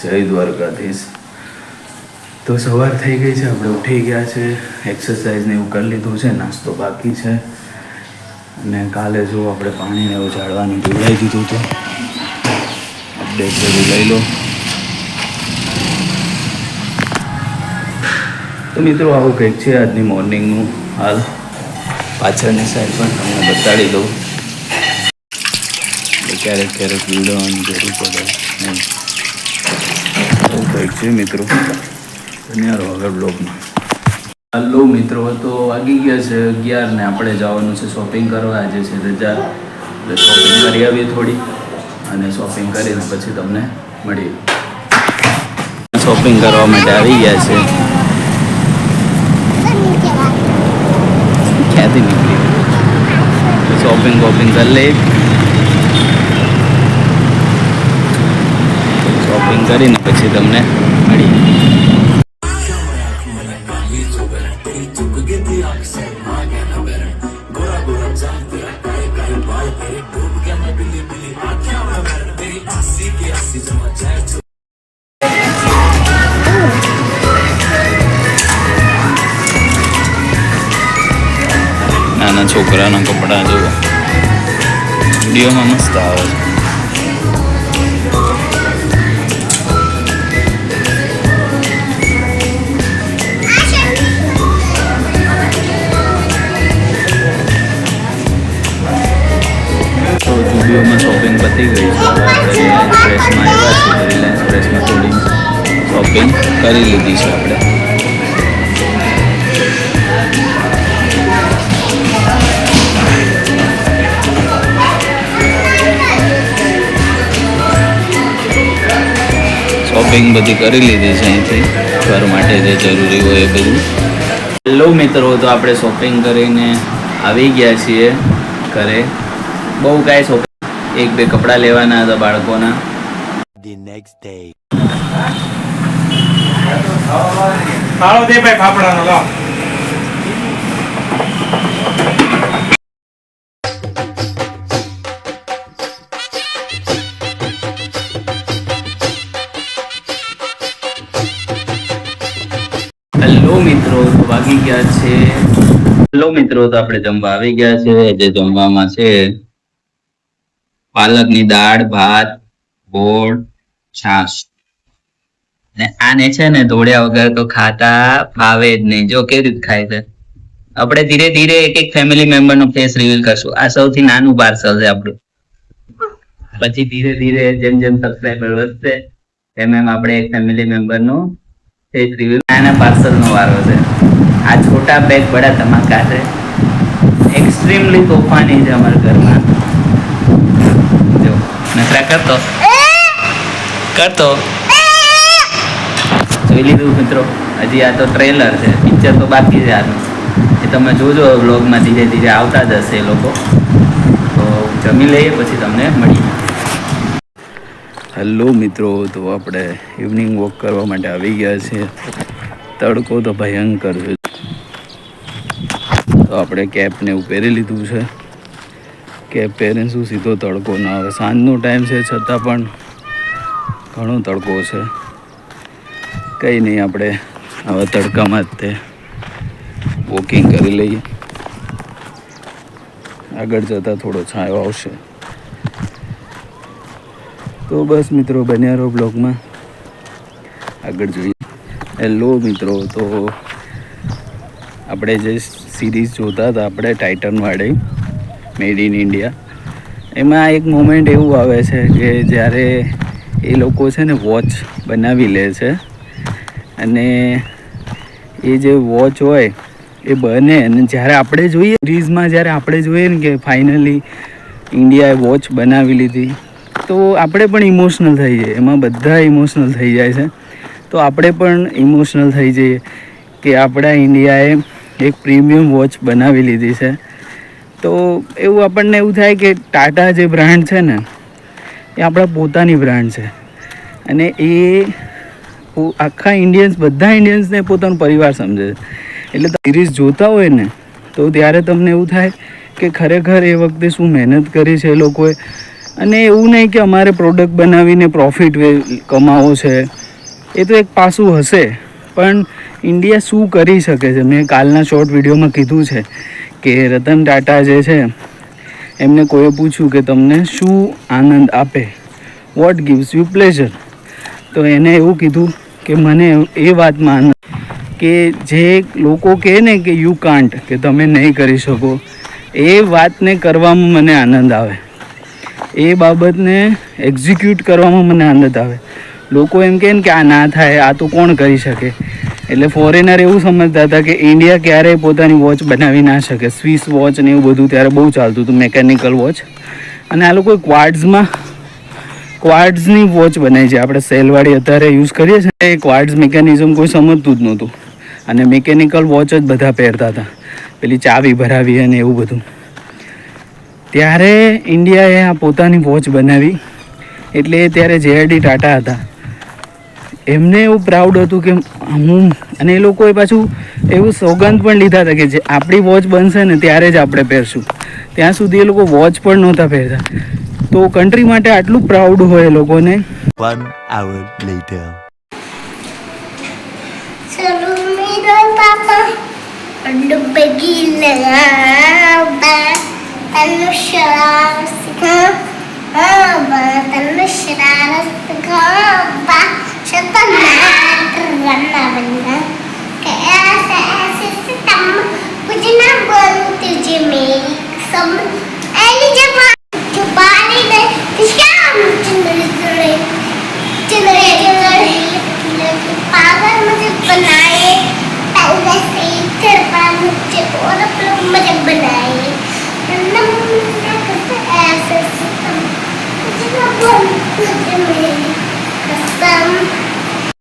જય દ્વારકાધીશ. તો સવાર થઈ ગઈ છે, આપણે ઉઠી ગયા છે, એક્સરસાઇઝ ને એવું કરી લીધું છે, નાસ્તો બાકી છે. અને કાલે જો આપણે પાણીને એવું ઝાડવાનું પીવડાવી દીધું હતું. અપડેટ બધું લઈ લો. તો મિત્રો આવું કંઈક છે આજની મોર્નિંગનું હાલ. પાછળની સાઈડ પણ તમને બતાડી દઉં. ક્યારેક ક્યારેક વિડીયોની જરૂર પડે નહીં. એવું કંઈક છે મિત્રો. બન્યા રહો હવે બ્લોગમાં. હલો મિત્રો, તો વાગી ગયા છે 11 ને આપણે જવાનું છે શોપિંગ કરવા. આજે છે રજા, એટલે શોપિંગ કરી આવીએ થોડી, અને શોપિંગ કરીને પછી તમને મળીએ. શોપિંગ કરવા માટે આવી ગયા છે. ક્યાંથી નીકળી શોપિંગ કરી લઈએ. શોપિંગ કરીને પછી તમને મળીએ. નાના છોકરાના કપડાં જો વિડીયોમાં મસ્ત આવે છે. જુડિયોમાં શોપિંગ પતી ગઈ છે. આપણે રિલાયન્સ ફ્રેશમાં આવ્યા છીએ, તો રિલાયન્સ ફ્રેશમાં થોડી શોપિંગ કરી લીધી છે આપણે. શોપિંગ બધી કરી લીધી છે અહીંથી, ઘર માટે જે જરૂરી હોય એ બધું. હેલો મિત્રો, તો આપણે શોપિંગ કરીને આવી ગયા છીએ ઘરે. બહુ કાંઈ શોપિંગ, 1-2 કપડાં લેવાના હતા બાળકોના. હેલો મિત્રો, તો વાગી ગયા છે. હેલો મિત્રો, તો આપણે જમવા આવી ગયા છે. જે જમવામાં છે પાલકની દાળ, ભાત, ગોળ, છાશ. ને આને છે ને ધોળ્યા વગર તો ખાતા ભાવે જ નહીં. જો કેવી રીતે ખાય છે. આપણે ધીરે ધીરે એક ફેમિલી મેમ્બર નો ફેસ રિવીલ કરશું. આ સૌથી નાનું પાર્સલ છે આપણું. પછી ધીરે ધીરે જેમ જેમ સબસ્ક્રાઈબર વધશે તેમ એમ આપણે એક ફેમિલી મેમ્બર નો ફેસ રિવીલ. નાના પાર્સલ નો વારો છે. આ છોટા બેગ બડા ધમાકા છે. એક્સ્ટ્રીમલી તોફાની છે અમારા ઘરમાં. જો નખરા કરતો જોઈ લીધું મિત્રો. હજી આ તો ટ્રેલર છે, પિક્ચર તો બાકી છે આનું. એ તમે જોજો વ્લોગમાં ધીરે ધીરે આવતા જ હશે એ લોકો. તો જમી લઈએ પછી તમને મળીએ. હેલો મિત્રો, તો આપણે ઇવનિંગ વોક કરવા માટે આવી ગયા છીએ. તડકો તો ભયંકર છે. તો આપણે કેપને એવું પહેરી લીધું છે. કેપ પહેરીને શું સીધો તડકો ના આવે. સાંજનો ટાઈમ છે છતાં પણ ઘણો તડકો છે. કંઈ નહીં, આપણે આવા તડકામાં જ તે વોકિંગ કરી લઈએ. આગળ જતાં થોડો છાંયો આવશે. તો બસ મિત્રો, બન્યા રહો બ્લોગમાં, આગળ જોઈએ. હેલો મિત્રો, તો આપણે જે સિરીઝ જોતા હતા આપણે ટાઇટનવાળી મેડ ઇન ઇન્ડિયા, એમાં એક મોમેન્ટ એવું આવે છે કે જ્યારે એ લોકો છે ને વોચ બનાવી લે છે, અને એ જે વોચ હોય એ બને, અને જ્યારે આપણે જોઈએ સિરીઝમાં, જ્યારે આપણે જોઈએ ને કે ફાઇનલી ઇન્ડિયાએ વોચ બનાવી લીધી, તો આપણે પણ ઇમોશનલ થઈ જઈએ. એમાં બધા ઇમોશનલ થઈ જાય છે. તો આપણે પણ ઇમોશનલ થઈ જઈએ કે આપણા ઇન્ડિયાએ એક પ્રીમિયમ વોચ બનાવી લીધી છે. તો એવું આપણને એવું થાય કે ટાટા જે બ્રાન્ડ છે ને એ આપણા પોતાની બ્રાન્ડ છે, અને એ આખા ઇન્ડિયન્સ, બધા ઇન્ડિયન્સને પોતાનો પરિવાર સમજે છે. એટલે સિરીઝ જોતા હોય ને તો ત્યારે તમને એવું થાય કે ખરેખર એ વખતે શું મહેનત કરી છે એ લોકોએ, અને એવું નહીં કે અમારે પ્રોડક્ટ બનાવીને પ્રોફિટ કમાવો છે, એ તો એક પાસું હશે, પણ ઇન્ડિયા શું કરી શકે છે? મેં કાલના શોર્ટ વિડીયોમાં કીધું છે કે રતન ટાટા જે છે એમને કોઈએ પૂછ્યું કે તમને શું આનંદ આપે, વોટ ગિવ્સ યુ પ્લેઝર, તો એને એવું કીધું કે મને એ વાતમાં આનંદ કે જે લોકો કહે ને કે યુ કાન્ટ, કે તમે નહીં કરી શકો, એ વાતને કરવામાં મને આનંદ આવે, એ બાબતને એક્ઝિક્યુટ કરવામાં મને આનંદ આવે. લોકો એમ કહે ને કે આ ના થાય, આ તો કોણ કરી શકે, એટલે ફોરેનર એવું સમજતા હતા કે ઇન્ડિયા ક્યારેય પોતાની વોચ બનાવી ના શકે. સ્વિસ વોચ ને એવું બધું ત્યારે બહુ ચાલતું હતું, મિકેનિકલ વોચ, અને આ લોકો ક્વાર્ટ્ઝની વોચ બનાવી છે. આપણે સેલવાળી અત્યારે યુઝ કરીએ છીએ, એ ક્વાર્ટ્ઝ મિકેનિઝમ કોઈ સમજતું જ નહોતું, અને મિકેનિકલ વોચ જ બધા પહેરતા હતા, પેલી ચાવી ભરાવી અને એવું બધું. ત્યારે ઇન્ડિયાએ આ પોતાની વોચ બનાવી, એટલે ત્યારે જે.આર.ડી. ટાટા હતા, એમને એવું પ્રાઉડ હતું કે હું, અને એ લોકોએ પાછું એવું સોગંદ પણ લીધા હતા કે જે આપણી વોચ બનશે ને ત્યારે જ આપણે પહેરશું. ત્યાં સુધી એ લોકો વોચ પણ નહોતા પહેરતા. તો કન્ટ્રી માટે આટલું પ્રાઉડ હોય એ લોકોને. 1 hour later. बनाए